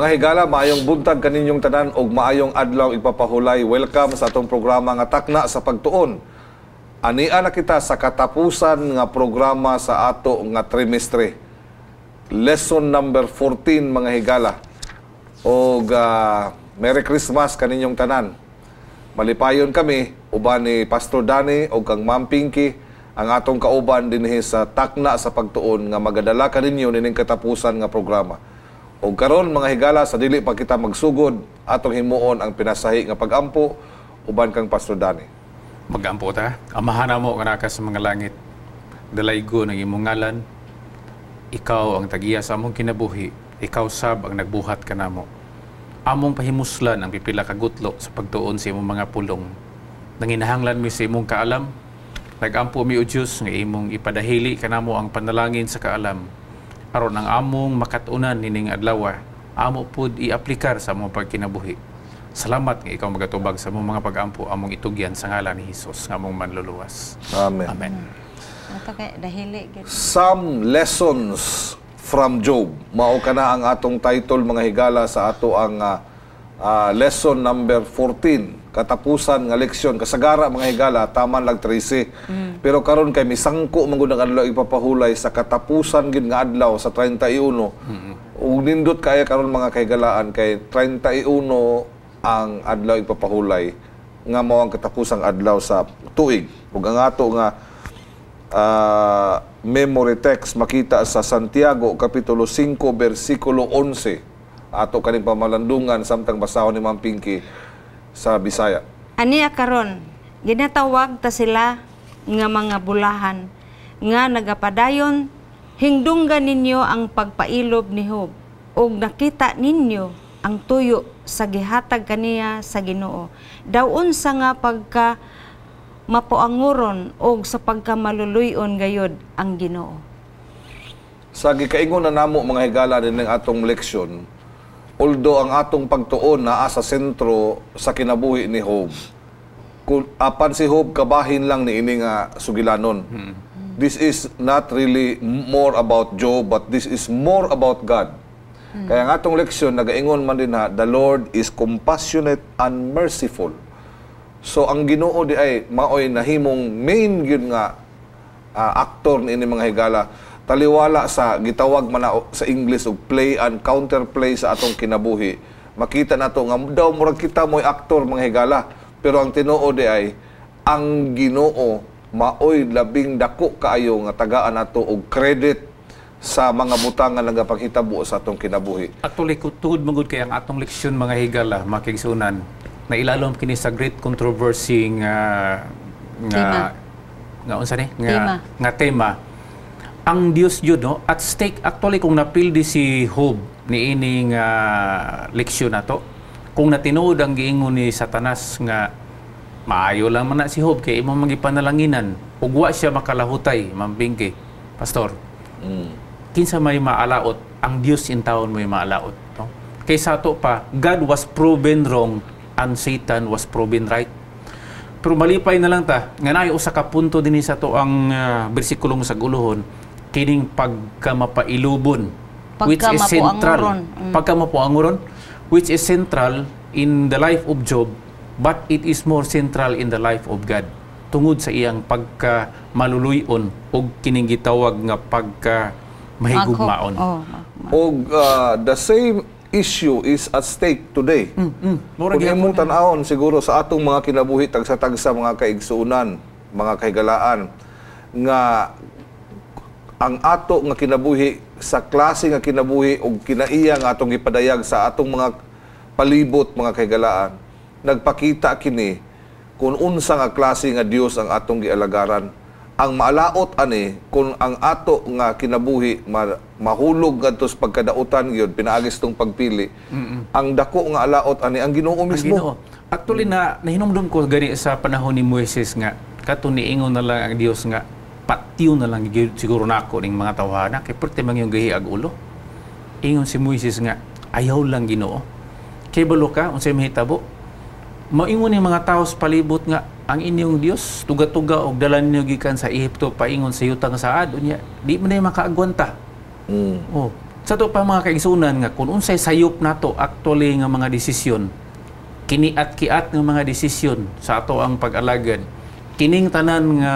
Mga higala, maayong buntag kaninyong tanan og maayong adlaw ipapahulay. Welcome sa atong programa nga Takna sa Pagtuon. Ania na kita sa katapusan nga programa sa ato nga trimestre. Lesson number 14 mga higala. Og Merry Christmas kaninyong tanan. Malipayon kami uban ni Pastor Danny og kang Ma'am Pinky ang atong kauban dinhi sa Takna sa Pagtuon nga magadala kaninyo nining katapusan nga programa. O karon mga higala, sa dili pa kita magsugod, atong himuon ang pinasahi nga pagampo uban kang Pastor Danny. Magampo ta. Amahan mo kanaka sa mga langit. Dalaygo ng imong ngalan. Ikaw ang tagiya sa among kinabuhi. Ikaw sab ang nagbuhat kanamo. Among pahimuslan ang pipila ka gutlo sa pagtuon sa imong mga pulong. Nanginahanglan mi sa imong kaalam. Nagampo mi o Diyos nga imong ipadahili kanamo ang panalangin sa kaalam. Aron ang among makatunan nining adlaw, amo pud i-aplikar sa among pagkinabuhi. Salamat nga ikaw magatubag sa among mga pagampo, among itugyan sa ngalan ni Hesus nga among manluluwas. Amen. Amen. Some lessons from Job. Mao kana ang atong title mga higala sa ato ang lesson number 14. Katapusan nga leksyon. Kasagara mga higala, taman lang 13. Pero karon kay misangko mangud ang adlaw ipapahulay sa katapusan gid nga adlaw sa 31. Ug nindot kaya karon mga kahigalaan kay 31 ang adlaw ipapahulay nga mao ang katapusang adlaw sa tuig. Ug ang ato nga memory text makita sa Santiago Kapitulo 5 versikulo 11. Ato kaning pamalandungan samtang basahon ni Ma'am Pinky sa Bisaya. Aniya karon, ginatawag ta sila nga mga bulahan nga nagapadayon hingdunggan ninyo ang pagpailob ni Job ug nakita ninyo ang tuyo sa gihatag kaniya sa Ginoo. Daw unsa nga pagka mapuanguron og sa pagkamaluluyon gayod ang Ginoo. Sa gikaingon na namo mga higala din ng atong leksyon, although ang atong pagtuon naa sa sentro sa kinabuhi ni Job, apan si Job kabahin lang ni ini nga sugilanon. This is not really more about Job, but this is more about God. Kaya ang atong leksyon nagaingon man din the Lord is compassionate and merciful. So ang Ginoo di ay maoy nahimong main gyud nga aktor ni ini mga higala. Taliwala sa gitawag man sa English og play and counterplay sa atong kinabuhi. Makita nato nga daw murag kita mo'y aktor mga higala. Pero ang tinuod di ay ang Ginoo maoy labing dako kaayo nga tagaan nato og credit sa mga butang nga nagapanghitabo sa atong kinabuhi. Actually, kutud mangud kay ang atong leksyon mga higala makigsunan na ilalom kini sa great controversy nga unsa ni nga tema. Ang Dios yun, no? At stake, actually, kung napildi si Job ni ining leksyon na to, kung natinood ang giingon ni Satanas nga maayo lang man na si Job kay imong magipanalanginan, ugwa siya makalahutay, Ma'am Pinky, Pastor. Kinsa may maalaot, ang Dios in taon may maalaot. No? Kaysa to pa, God was proven wrong and Satan was proven right. Pero malipay na lang ta, nga naay usa ka punto dinhi sa to ang bersikulong sa guluhon, kining pagkamapailubon, which is central. Pagkamapuanguron, which is central in the life of Job, but it is more central in the life of God. Tungod sa iyang pagkamaluluyon o kining gitawag nga pagkamahigugmaon. The same issue is at stake today. Kung imong tan-awon siguro sa atong mga kinabuhi tagsa-tagsa mga kaigsuunan, mga kahigalaan, nga ang ato nga kinabuhi sa klase nga kinabuhi o kinaiya nga atong gipadayag sa atong mga palibot mga kahigalaan, nagpakita kini kung unsa nga klase nga Dios ang atong gialagaran. Ang maalaot ani kung ang ato nga kinabuhi mahulog ngadto sa pagkadautan gyud pinaagis tong pagpili. Ang dako nga alaot ani ang Ginoo mismo. Actually na nahinumdum ko gani sa panahon ni Moises nga kato niingon na lang ang Dios nga patiw na lang siguro nako ning mga tawhana kay perti man yung gahi ag ulo. Ingon si Moises nga ayaw lang Ginoo. Kay balo ka unsay mahitabo? Moingon ni mga tawo sa palibot nga ang inyong Dios tuga-tuga og dala ninyo gikan sa Ehipto paingon sa yutang saad unya di man ay makaagwanta. Sa to pa mga kaigsunan nga kung unsay sayop nato actually nga mga desisyon, kiniat-kiat nga mga desisyon sa ato ang pag-alagad, kining tanan nga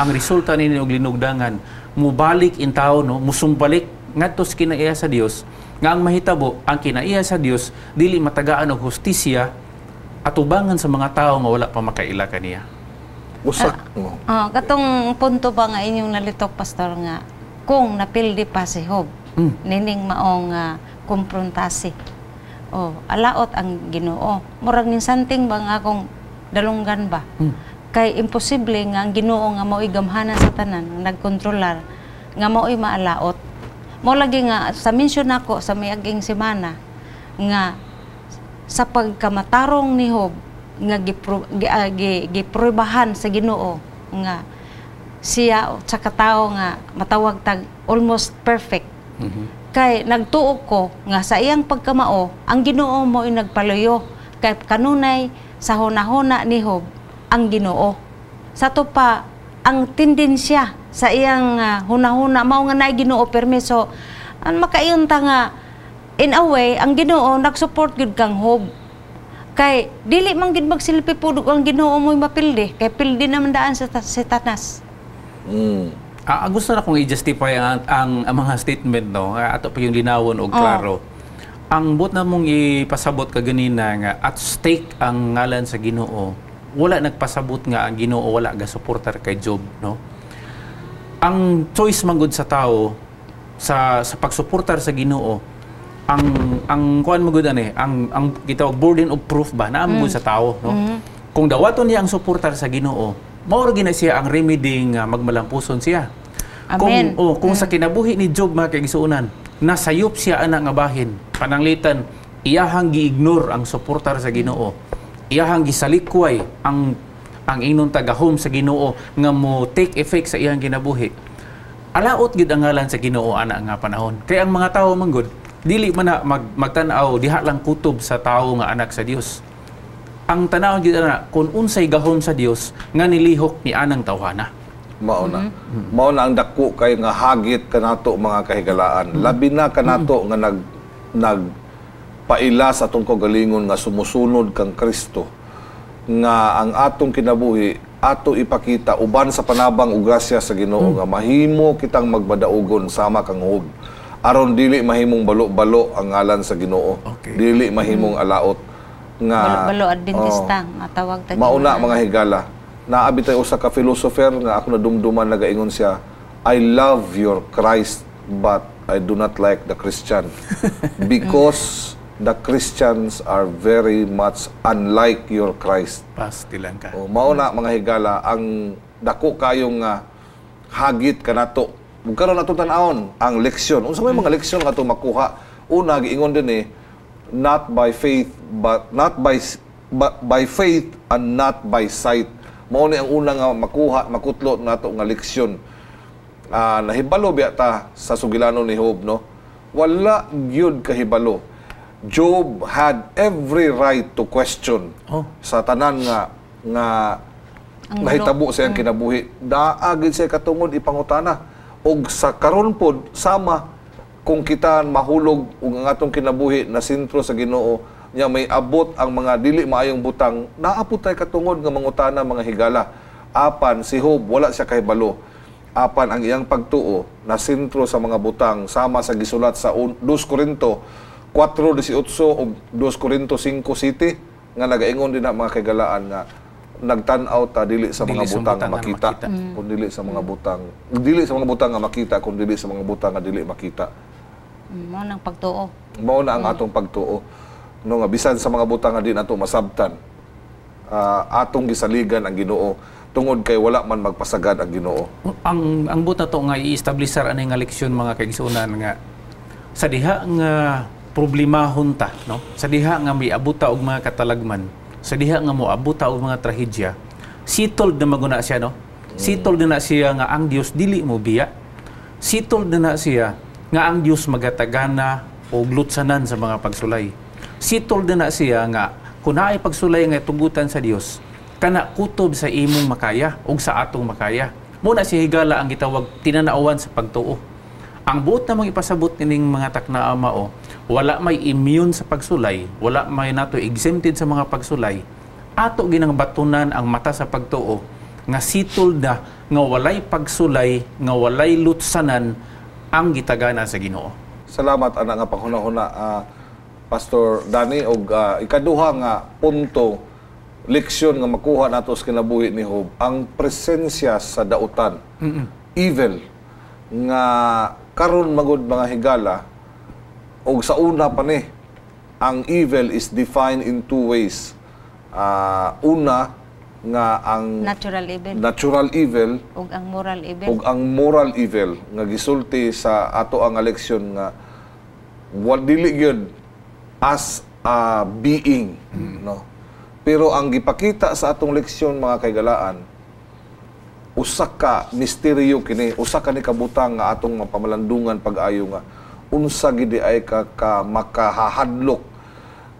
ang resulta ninyo og linugdangan mubalik in tao, no, musumbalik ngadto sa kinaiya sa Dios, nga ang mahitabo ang kinaiya sa Dios dili matagaan og hustisya atubangan sa mga tao nga wala pa makaila kaniya. Usak. Katong punto ba nga inyong nalitok, Pastor, nga kung napildi pa si Job, nining maong komprontasi. Alaot ang Ginoo. Murag ning santing ba nga akong dalunggan ba? Kay imposible nga ang Ginoo nga mao'y gamhanan sa tanan, nagkontrolar, nga mao'y maalaot. Mo lagi nga sa mention ako sa miaging semana nga sa pagkamatarong ni Job nga giprubahan sa Ginoo nga siya sa katao nga matawag tag almost perfect. Kay nagtuo ko nga sa iyang pagkamao ang Ginoo mo ay nagpaluyo kay kanunay sa hunahuna ni Job ang Ginoo. Sa to pa ang tendensya sa iyang hunahuna mao nga naay Ginoo permiso ang makayon ta nga in a way ang Ginoo nagsupport gud kang Job. Kay dili man gid magsilpi pudog ang Ginoo mo'y mapildi kay pildi naman daan sa Satanas. Gusto na kong i-justify ang mga statement, no, ato pa yung linawon o klaro. Ang but na mong ipasabot ka ganina nga at stake ang ngalan sa Ginoo, wala nagpasabot nga ang Ginoo wala ga suportar kay Job, no. Ang choice manggod sa tao sa pagsuportar sa Ginoo, ang kuan mo gud ani ang gitawag burden of proof ba na mo sa tao, no. Kung dawaton niya ang suportar sa Ginoo, mao gina siya ang remedy nga magmalampuson siya. Amen. Kung sa kinabuhi ni Job mga kaigsuunan, nasayop siya ana nga bahin, pananglitan iyahang gi-ignore ang suportar sa Ginoo, iyahang gisalikway ang inon tagahom sa Ginoo nga mo take effect sa iyang kinabuhi. Alaot gid ang ngalan sa Ginoo ana nga panahon. Kaya ang mga tawo manggod dili man na magtan-aw diha lang kutob sa tawo nga anak sa Dios. Ang tanaw gid ana kun unsay gahom sa Dios nga nilihok ni anang tawhana. Mao na. Mao na ang dako kay nga hagit kanato mga kahigalaan. Labi na kanato nga nagpaila sa atong kagalingon nga sumusunod kang Kristo. Nga ang atong kinabuhi ato ipakita uban sa panabang ug grasya sa Ginoo nga mahimo kitang magbadaugon sama kang Job. Aron dili mahimong balo-balo ang ngalan sa Ginoo. Dili mahimong alaot nga balo Adventista matawag ta. Mauna mga higala. Naabi tayo usa ka philosopher nga ako nadumduman nagaingon siya, I love your Christ but I do not like the Christian because the Christians are very much unlike your Christ. Pasti lang ka. Mauna mga higala ang dako kayong hagit kanato. Karon nato tan-awon ang leksyon. Unsa may mga leksyon nga ato makuha? Una giingon din not by faith but by faith and not by sight. Mao ni ang una nga makuha, makutlot nato nga leksyon. Nahibalo biya ta sa sugilanon ni Job, no? Wala gyud kahibalo. Job had every right to question sa tanan nga nahitabo sa iyang kinabuhi. Daagid siya katungod ipangutana. Og sa karon pod sama kung kita mahulog ug ang atong kinabuhi na sentro sa Ginoo nya may abot ang mga dili maayong butang, naapot tay katungod nga mangutana mga higala. Apan si Job wala siya kahibalo. Apan ang iyang pagtuo na sentro sa mga butang sama sa gisulat sa 2 Korinto 4:18 ug 2 Korinto 5:7 nga nagaingon din na mga kahigalaan nga nagtan-aw ta dili sa mga butang nga makita kun dili sa mga butang nga makita kun dili sa mga butang nga dili makita. Mao nang pagtuo. Mao na ang atong pagtuo, no, nga bisan sa mga butang nga di nato masabtan, atong gisaligan ang Ginoo tungod kay wala man magpasagad ang Ginoo. Ang buta to nga i-establishar ani nga leksyon mga kaigsunan nga sa diha nga problemahon ta, no, sa diha nga may abuta og mga katalagman, sa diha nga moabuta og mga trahedya, sitol na maguna siya, no? Sitol na siya nga ang Dios dili mo biya. Sitol na siya nga ang Dios magatagana o glutsanan sa mga pagsulay. Sitol na siya nga kung naay pagsulay nga tugutan sa Dios, kana kutob sa imong makaya o sa atong makaya. Muna si higala ang gitawag tinanaawan sa pagtuo. Ang buot namang ipasabot nining mga takna mao, wala may immune sa pagsulay, wala may nato exempted sa mga pagsulay. Ato ginang batunan ang mata sa pagtuo nga sitol na nga walay pagsulay, nga walay lutsanan ang gitagana sa Ginoo. Salamat ana nga panghuna-huna Pastor Danny og ikaduha nga punto leksyon nga makuha nato sa kinabuhi ni Job, ang presensya sa dautan. Evil nga karon magud mga higala og sa una pa ni ang evil is defined in two ways. Una nga ang natural evil ug ang moral evil. Ug ang moral evil nga gisulti sa ato ang leksyon nga dili gyud as a being, no. Pero ang gipakita sa atong leksyon mga kaigalaan, usa ka misteryo kini, usa ka ni kabutang nga atong mapamalandungan pag-ayo nga unsa gid ay ka makahahadlok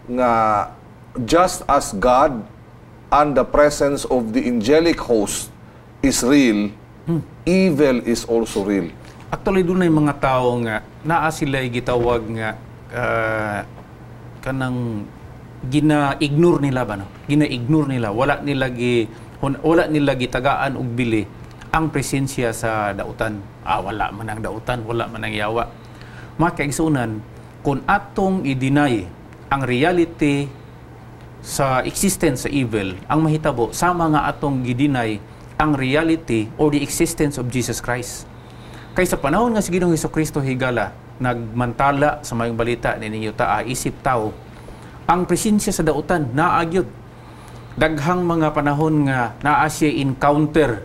nga just as God and the presence of the angelic host is real, evil is also real. Actually, doon na mga tao nga naa sila gitawag nga kanang gina-ignore nila ba, no? Gina-ignore nila, wala nila gitagaan og bili ang presensya sa dautan. Wala man ang dautan, wala man ang yawa. Mga kaigsunan, kung atong i-deny ang reality sa existence sa evil, ang mahitabo sama nga atong gi-deny ang reality or the existence of Jesus Christ. Kay sa panahon nga si Ginoong Hesukristo higala nagmantala sa mayong balita ninyo isip tao, ang presensya sa dautan naagyod. Daghang mga panahon nga naa siya encounter,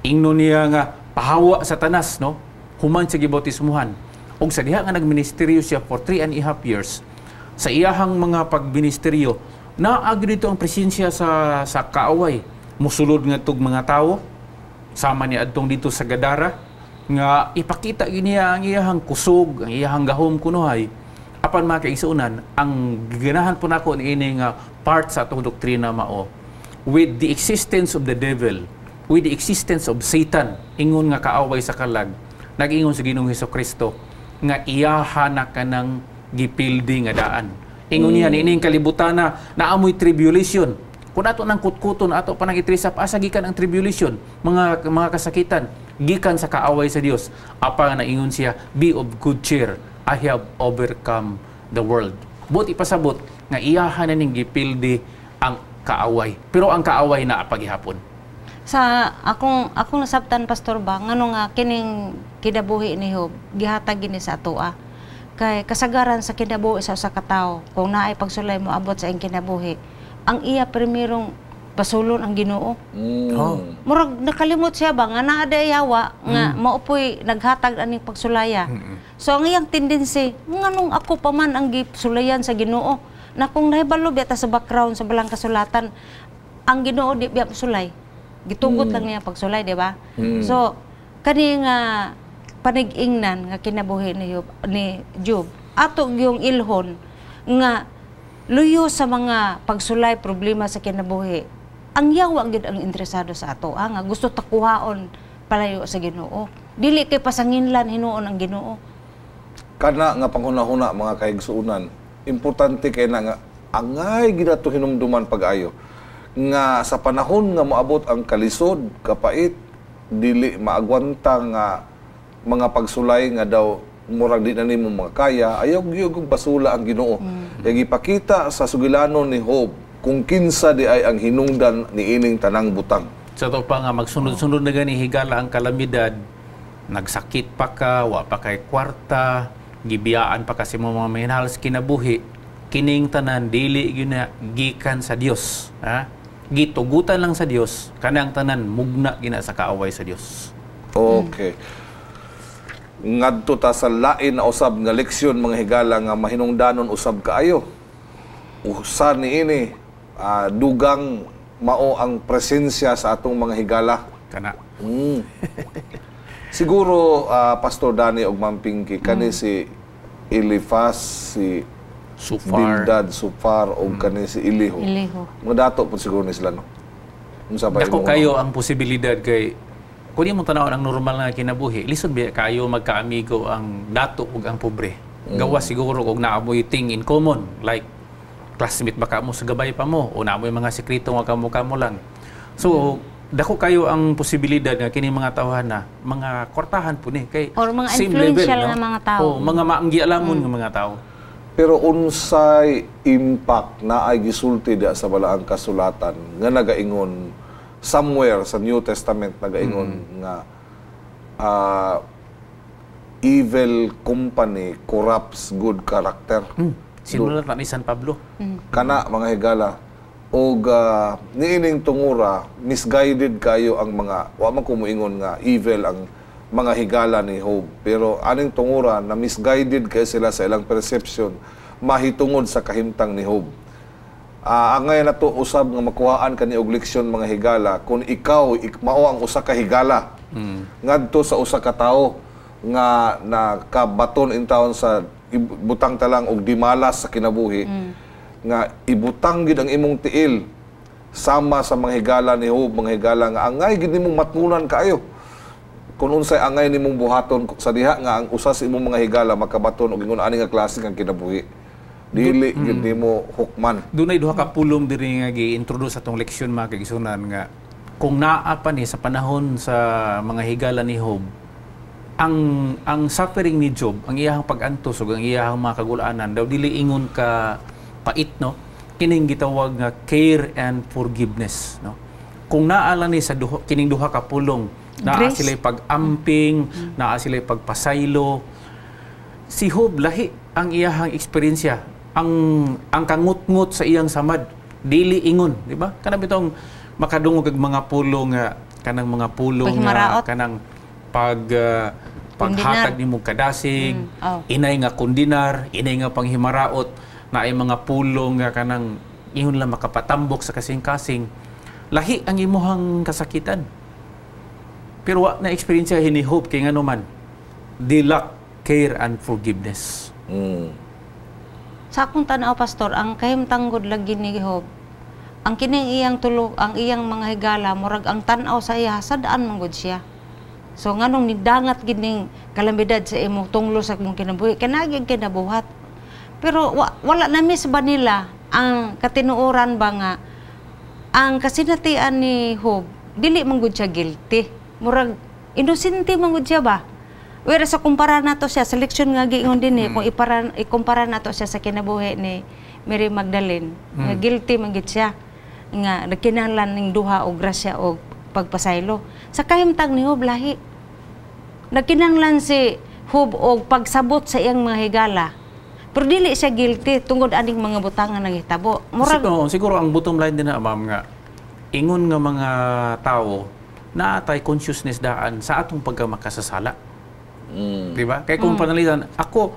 ingno niya nga pahawa sa tanas, no, human sa gibautismuhan. Og sa diha nga nagministeryo siya for 3.5 years, sa iyahang mga pagministeryo naagyod dito ang presensya sa kaaway. Musulod nga tug mga tao, sama ni adtong dito sa Gadara, nga ipakita niya ang iyahang kusog, ang iyahang gahom kunuhay. Apan mga kaigsuunan, ang ganahan po nako niini nga part sa atong doktrina mao, with the existence of the devil, with the existence of Satan, ingon nga kaaway sa kalag, nag-ingon sa Ginoong Hesukristo nga iyahan na kanang gipildi nga daan. Ingon niya niining kalibutan na naamoy tribulation. Kung ato nang kutkuton, ato pa nang itrisap, asa gikan ang tribulation, mga kasakitan, gikan sa kaaway sa Dios. Apa na ingon siya, be of good cheer, I have overcome the world. Buti pasabot nga iyahan na ning gipildi ang kaaway. Pero ang kaaway na paghihapon. Sa akong nasabtan Pastor ba ngano nga kining kinabuhi ni Job gihatag gini sa atoa. Kay kasagaran sa kinabuhi sa usa ka tawo, kung naay pagsulay mo abot sa iyang kinabuhi, ang iya primerong pasulon ang Ginoo. Murag nakalimot siya ba nga naa day yawa nga maupoy naghatag aning pagsulaya. So ang iyang tendency, nganong ako pa man ang gisulayan sa Ginoo, na kung nahibalo biyata sa background sa balang kasulatan, ang Ginoo di biya pasulay. Gitugot lang niya pagsulay, di ba? So kani nga panig-ingnan nga kinabuhi ni Job, ato yung ilhon nga luyo sa mga pagsulay problema sa kinabuhi. Ang yawa gid ang interesado sa ato, nga gusto takuhaon palayo sa Ginoo. Dili kay pasanginlan hinuon ang Ginoo. Kana nga panghuna-huna mga kaigsuunan, importante kay na nga angay gid ato hinumduman pag-ayo nga sa panahon nga moabot ang kalisod, kapait, dili maagwanta nga mga pagsulay nga daw murag di na nimo mga kaya, ayaw gyud basula ang Ginoo. Kaya gipakita sa sugilanon ni Job kung kinsa di ay ang hinungdan ni ining tanang butang. Sa to pa nga magsunod-sunod na gani higala ang kalamidad, nagsakit pa ka, wa pa kay kwarta, gibiyaan pa kasi mga mahinahal sa kinabuhi, kining tanan dili gyud na gikan sa Dios, ha? Gitugutan lang sa Dios, kanang tanan mugna gina sa kaaway sa Dios. Okay. Ngadto ta sa lain na usab nga leksyon mga higala nga mahinungdanon usab kaayo. Usa niini dugang mao ang presensya sa atong mga higala. Kana. Siguro Pastor Danny og Ma'am Pinky kani si Eliphaz, si Sufar, Bildad, Sufar og kani si Elihu. Mga dato po siguro ni sila, no? Unsa ba dako kayo ang posibilidad kay kung di mo tanaw ang normal nga kinabuhi, lisod biya kayo magkaamigo ang dato ug ang pobre. Gawa siguro og naamoy thing in common, like classmate ba ka mo sa gabay pa mo o naamoy mga sekreto nga kamo lang. So, dako kayo ang posibilidad nga kini mga tawhana, mga kwartahan po ni kay Or mga same influential level, nga mga tao. Oh, mga maanggialamon nga mga tao. Pero unsay impact na ay gisulti diha sa balaang kasulatan nga nagaingon somewhere sa New Testament nagaingon nga evil company corrupts good character. Sinulat na ni San Pablo. Kana mga higala og niining tungura misguided kayo ang mga wa man ko moingon nga evil ang mga higala ni Job, pero aning tungura na misguided kayo sila sa ilang perception mahitungod sa kahimtang ni Job. Angay na to usab nga makuhaan kani og leksyon mga higala kung ikaw mao ang usa ka higala ngadto sa usa ka tawo nga nakabaton in taon sa butang talang og dimalas sa kinabuhi nga ibutang gid ang imong tiil sama sa mga higala ni Job, mga higala nga angay gid nimong matngunan kaayo kung unsay angay nimong buhaton sa diha nga ang usa sa imong mga higala makabaton og ingon ani nga klase kang kinabuhi dili gid nimo hukman. Dunay duha ka pulong diri nga gi-introduce atong leksyon mga kaigsunan nga kung naa pa ni sa panahon sa mga higala ni Job ang suffering ni Job, ang iyahang pag-antos ug ang iyahang mga kagulaanan daw dili ingon ka pait, no, kining gitawag nga care and forgiveness, no. Kung naala ni sa kining duha ka pulong naa sila pag-amping, naa sila pagpasaylo, si Job lahi ang iyahang eksperyensya, ang kangut-ngut sa iyang samad dili ingon, di ba? Kana bitong makadungog og mga pulong nga kanang mga pulong nga kanang paghatag nimo kadasig, inay nga kundinar, inay nga panghimaraot, na ay mga pulong nga kanang ingon lang makapatambok sa kasing-kasing. Lahi ang imuhang kasakitan. Pero wa na experience ni Job kay ngano man. Dilak, care and forgiveness. Sa akong tanaw, pastor, ang kahimtanggod lagi ni Job, ang kining iyang tulog, ang iyang mga higala, murag ang tanaw sa iya, sadaan manggod siya. So nganong nidangat gining kalamidad sa imong tunglo sa imong kinabuhi, kanagig kinabuhat. Pero wala na miss ba nila ang katinuoran ba nga ang kasinatian ni Job dili man gud siya guilty, murag inosente man gud siya ba. Wala sa kumpara nato siya sa leksyon nga giingon din kung ikumpara nato siya sa kinabuhi ni Mary Magdalene, nga guilty man gid siya nga nagkinahanglan ning duha og grasya og pagpasaylo. Sa kahimtang ni Job lahi nagkinahanglan si Job og pagsabot sa iyang mga higala. Pero dili siya guilty tungod aning mga butang nga naghitabo. Murag siguro ang bottom line din na ma'am nga ingon nga mga tao na atay consciousness daan sa atong pagkamakasasala. Di ba? Kaya kung panalitan ako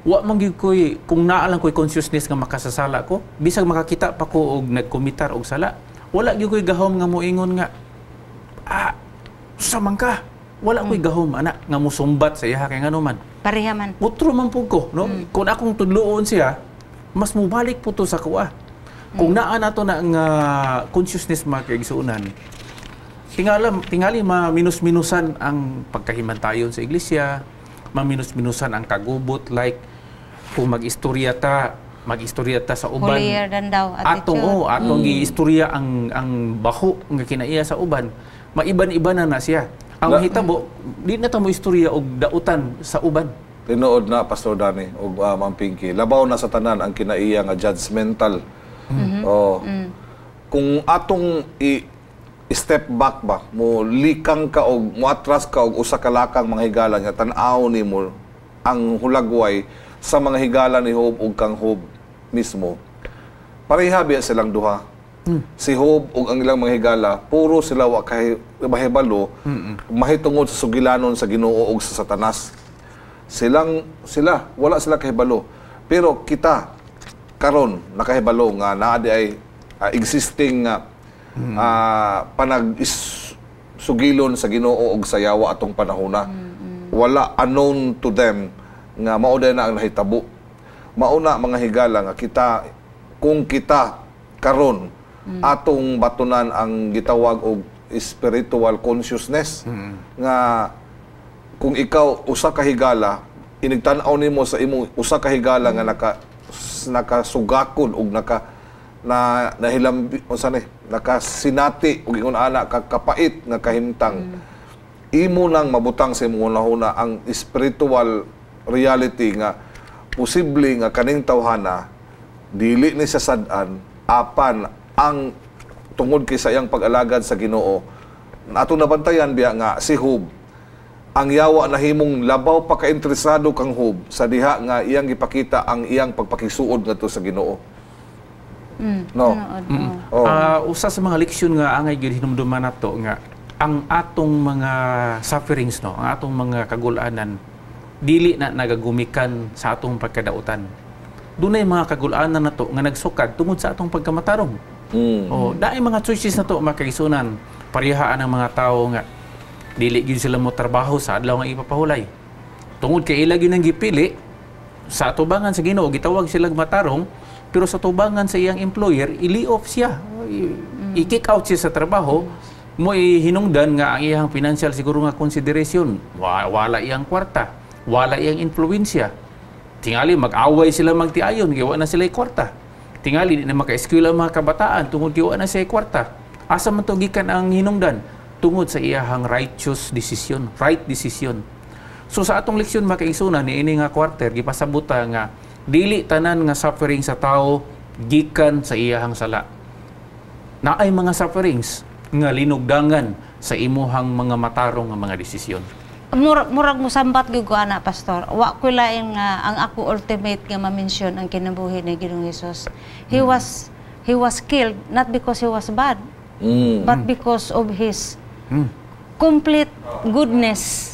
wa man gyud koy kung naa lang koy consciousness nga makasasala ko, bisag makakita pa ko og nagkomitar og sala, wala gyud koy gahom nga moingon nga susamang ka. Wala ko'y gahom, anak, nga musumbat sa iya kay ngano man. Pareha man. Utro man po ko, no? Kung akong tudloon siya, mas mubalik po to sa kuha. Kung naa na to na ang consciousness makigsuunan, tingali maminus-minusan ang pagkahimantayon sa iglesia, maminus-minusan ang kagubot, like kung mag-istorya ta sa uban. Holier than thou attitude. Atong gi-istorya ang baho nga kinaiya sa uban, maiban-iban na siya. Ang hitabo, di na mo istorya og dautan sa uban. Tinuod na, Pastor Danny, og Ma'am Pinky. Labaw na sa tanan ang kinaiya nga judgmental. Kung atong step back ba, mo likang ka og moatras ka og usa ka lakang mga higala nga tan-aw nimo ang hulagway sa mga higala ni Job ug kang Job mismo. Pareha biya silang duha. Si Job ug ang ilang mga higala, puro sila wa kay mahibalo, mahitungod sa sugilanon sa Ginoo ug sa Satanas. Wala sila kahibalo. Pero kita karon nakahibalo nga naa di ay existing sugilon sa Ginoo ug sa yawa atong panahona. Wala unknown to them nga mao na ang nahitabo. Mauna mga higala nga kung kita karon atong batunan ang gitawag og spiritual consciousness nga kung ikaw usa ka higala inigtan-aw nimo sa imong usa ka higala nga nakasugakon ug nahilambi unsa ni nakasinati ug ingon ana kapait nga kahimtang imo nang mabutang sa imong hunahuna ang spiritual reality nga posible nga kaning tawhana dili ni sa sad-an apan ang tungod kay sa iyang pag-alagad sa Ginoo. Atong nabantayan biya nga si Job ang yawa na himong labaw pa ka-interesado kang Job sa diha nga iyang gipakita ang iyang pagpakisuod ngadto sa Ginoo. No. Usa sa mga leksyon nga angay gyud hinumduman nato nga ang atong mga sufferings no, ang atong mga kagul-anan dili na nagagumikan sa atong pagkadautan. Dunay mga kagul-anan nato nga nagsukad tungod sa atong pagkamatarong. Daay mga choices nato makaisunan. Parihaan ang mga tao nga dili gyud sila mo trabaho sa adlaw nga ipapahulay. Tungod kay ila gyud nang gipili sa atubangan sa Ginoo gitawag sila matarong pero sa tubangan sa iyang employer i-lay-off siya. I-kick out siya sa trabaho mo hinungdan nga ang iyang financial siguro nga consideration. Wala iyang kwarta, wala iyang influensya. Tingali mag-away sila magtiayon kay wa na sila kwarta. Tingali di na maka-eskwela ang mga kabataan tungod kay wa na siya kwarta. Asa man to gikan ang hinungdan? Tungod sa iyahang righteous decision, right decision. So sa atong leksyon makaigsunan ni ini nga quarter gipasabuta nga dili tanan nga suffering sa tao gikan sa iyahang sala. Naay mga sufferings nga linugdangan sa imuhang mga matarong nga mga desisyon. Murag mo sambat gyud ko ana pastor. Wa ko lain nga ang ako ultimate nga ma-mention ang kinabuhi ni Ginoong Hesus. He was killed not because he was bad, but because of his complete goodness.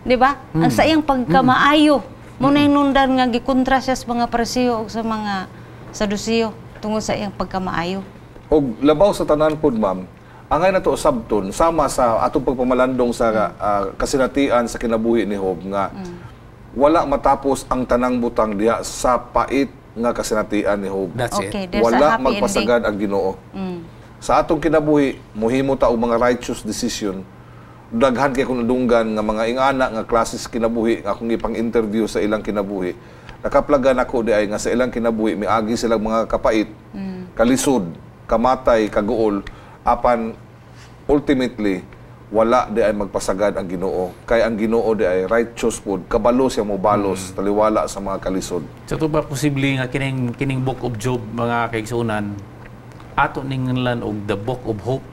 Di ba? Ang sa iyang pagkamaayo. Muna inundan nga gikontra siya sa mga Parisiyo o sa mga Sadusiyo tungod sa iyang pagkamaayo. Og labaw sa tanan pod ma'am, angay na to sabton sama sa atong pagpamalandong sa kasinatian sa kinabuhi ni Job nga wala matapos ang tanang butang diha sa pait nga kasinatian ni Job. That's Okay, it. there's a Wala happy magpasagad ang Ginoo. Sa atong kinabuhi, muhimo ta og mga righteous decision. Daghan kay kung nadunggan nga mga ingana nga klases kinabuhi nga akong ipang-interview sa ilang kinabuhi. Nakaplagan ako di ay nga sa ilang kinabuhi miagi silang mga kapait, kalisod, kamatay, kaguol apan ultimately wala di ay magpasagad ang Ginoo. Kay ang Ginoo di ay righteous pod, kabalo siya mo balos taliwala sa mga kalisod. So ito ba posible nga kining Book of Job mga kaigsunan ato ninglan og the Book of Hope.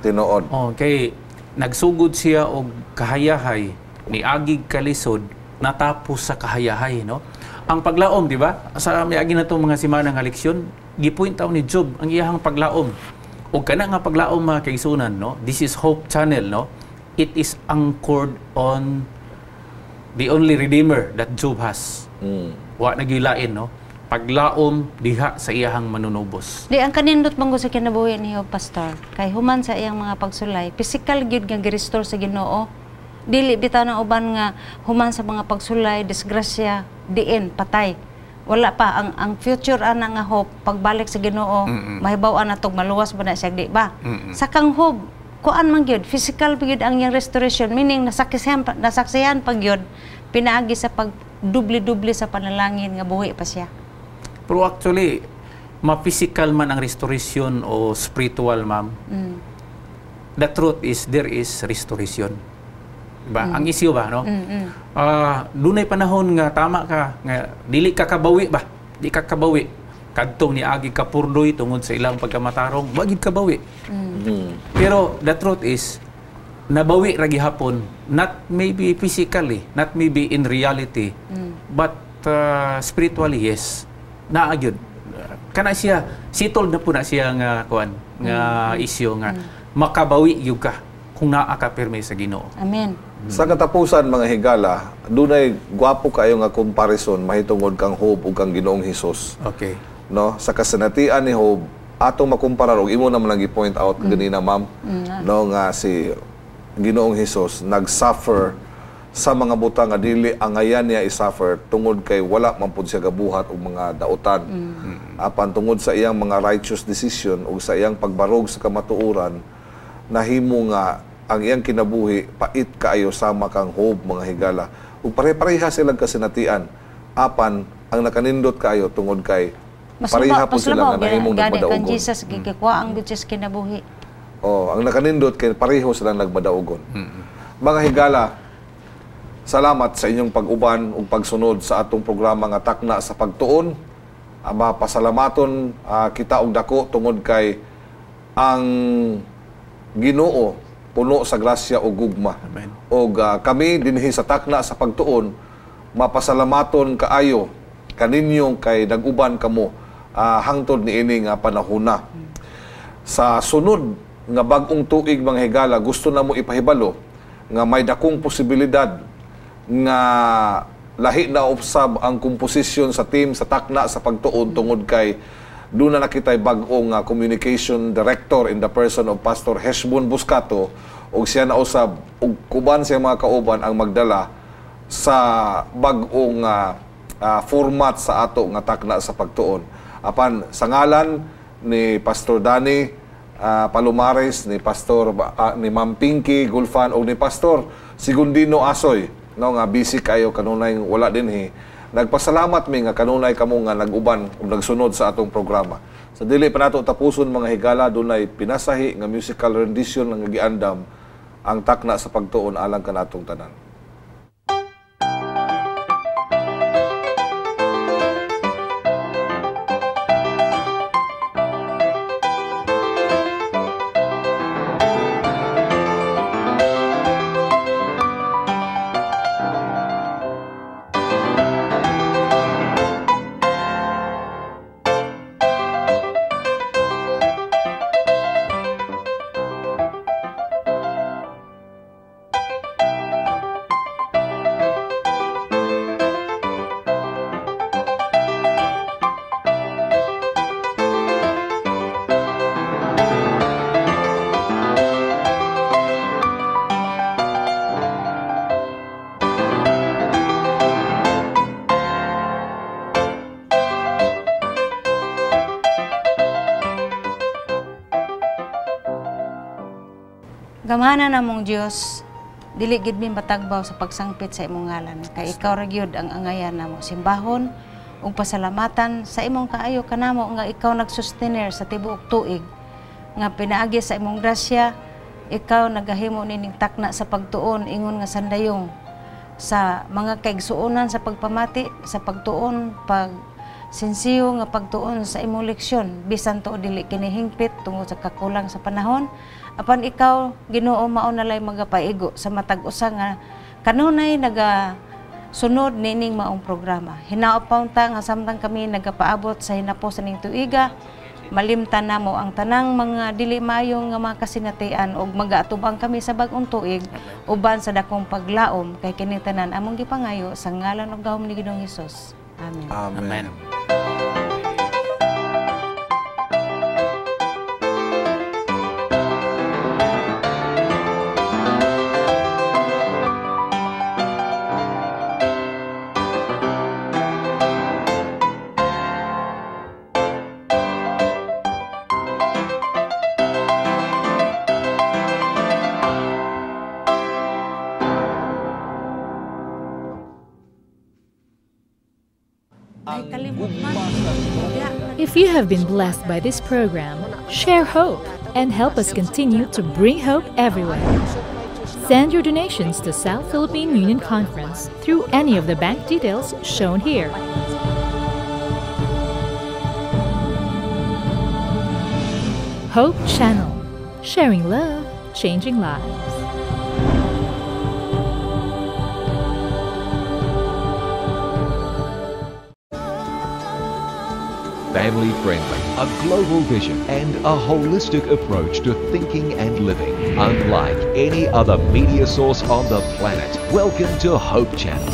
Tinuod. Okay, nagsugod siya og kahayahay ni agig kalisod natapos sa kahayahay no. Ang paglaom di ba? Sa miagi na tong mga semana nga leksyon, gi-point out ni Job ang iyang paglaom. Og kana nga paglaom mga kaigsunan no. This is Hope Channel no. It is anchored on the only Redeemer that Job has. Wa nagilain no. Paglaom diha sa iyahang manunubos. Di ang kanindot manggo sa kinabuhi ni Job pastor. Kay human sa iyang mga pagsulay, physical gyud nga gi-restore sa Ginoo. Dili bitaw na uban nga human sa mga pagsulay, disgrasya, diin, patay. Wala pa ang future ana nga hope pagbalik sa Ginoo, mahibaw-an natog maluwas ba na siya di ba? Sa kang hope, kuan man gyud physical gyud ang iyang restoration, meaning nasaksihan pag gyud pinaagi sa pagdubli-dubli sa panalangin nga buhi pa siya. Pero actually, ma-physical man ang restoration o spiritual, ma'am. The truth is, there is restoration. Diba? Ang issue ba, no? Dunay panahon nga tama ka, nga dili ka kabawi ba? Di ka kabawi. Kadtong ni agi kapurdoy tungod sa ilang pagkamatarong, wagid kabawi. Pero the truth is, nabawi ra gihapon, not maybe physically, not maybe in reality, but spiritually, yes. Naagyod. Kana siya, sitol na po na siya nga kuan nga isyu nga makabawi gyud ka kung naa ka pirmi sa Ginoo. Amen. Sa katapusan mga higala, dunay gwapo kayo nga comparison mahitungod kang Job ug kang Ginoong Hesus. Okay. No, sa kasinatian ni Job, atong makumparar og imo naman lang gi-point out ganina ma'am, no nga si Ginoong Hesus nag-suffer sa mga butang nga dili angayan niya i-suffer tungod kay wala man pud siya gabuhat og mga dautan. Apan tungod sa iyang mga righteous decision ug sa iyang pagbarog sa kamatuoran, nahimo nga ang iyang kinabuhi pait kaayo sama kang Hope mga higala. Ug pare-pareha silang kasinatian apan ang nakanindot kaayo tungod kay pareha po sila nga nahimong nagmadaugon. Kan Jesus gikikwa ang Jesus kinabuhi. Ang nakanindot kay pareho silang nagmadaugon. Mga higala, salamat sa inyong pag-uban ug pagsunod sa atong programa nga Takna sa Pagtuon. Mapasalamaton kita og dako tungod kay ang Ginoo puno sa grasya o gugma. Amen. O kami dinhi sa Takna sa Pagtuon, mapasalamaton kaayo kaninyong kay nag-uban kamo hangtod niini nga panahona. Sa sunod nga bag-ong tuig mga higala, gusto na mo ipahibalo nga may dakong posibilidad nga lahi na usab ang komposisyon sa team sa Takna sa Pagtuon tungod kay doon na nakitay bag-ong communication director in the person of Pastor Heshbon Buscato ug siya na usab ug kuban siya mga kauban ang magdala sa bag-ong format sa ato nga Takna sa Pagtuon. Apan sa ngalan ni Pastor Danny Palomares, ni Pastor ni Ma'am Pinky Gulfan o ni Pastor Sigundino Asoy, no, nga busy kayo kanunay wala dinhi. Nagpasalamat mi nga kanunay kamo nga nag-uban ug nagsunod sa atong programa. Sa dili pa nato tapuson mga higala, dunay pinasahi nga musical rendition nga giandam ang Takna sa Pagtuon alang kanatong tanan. Gamana namong Dios, dili gid mi matagbaw sa pagsangpit sa imong ngalan. Kay ikaw ra gyud ang angayan namo. Simbahon ug pasalamatan sa imong kaayo kanamo nga ikaw nagsustainer sa tibuok tuig. Nga pinaagi sa imong grasya, ikaw nagahimo nining Takna sa Pagtuon ingon nga sandayong sa mga kaigsuonan sa pagpamati, sa pagtuon, sinsiyo nga pagtuon sa imong leksyon bisan to dili kini hingpit tungod sa kakulang sa panahon. Apan ikaw Ginoo mao nalay magapaigo sa matag usa nga kanunay sunod nining maong programa. Hinaopaw ta nga samtang kami nagapaabot sa hinapos ning tuiga, malimtan namo ang tanang mga dili maayo nga mga kasinatian ug magaatubang kami sa bag-ong tuig uban sa dakong paglaom kay kini tanan among gipangayo sa ngalan ug gahom ni Ginoong Hesus. Amen. Amen. If you have been blessed by this program, share hope and help us continue to bring hope everywhere. Send your donations to South Philippine Union Conference through any of the bank details shown here. Hope Channel, sharing love, changing lives. Family-friendly, a global vision, and a holistic approach to thinking and living, unlike any other media source on the planet. Welcome to Hope Channel.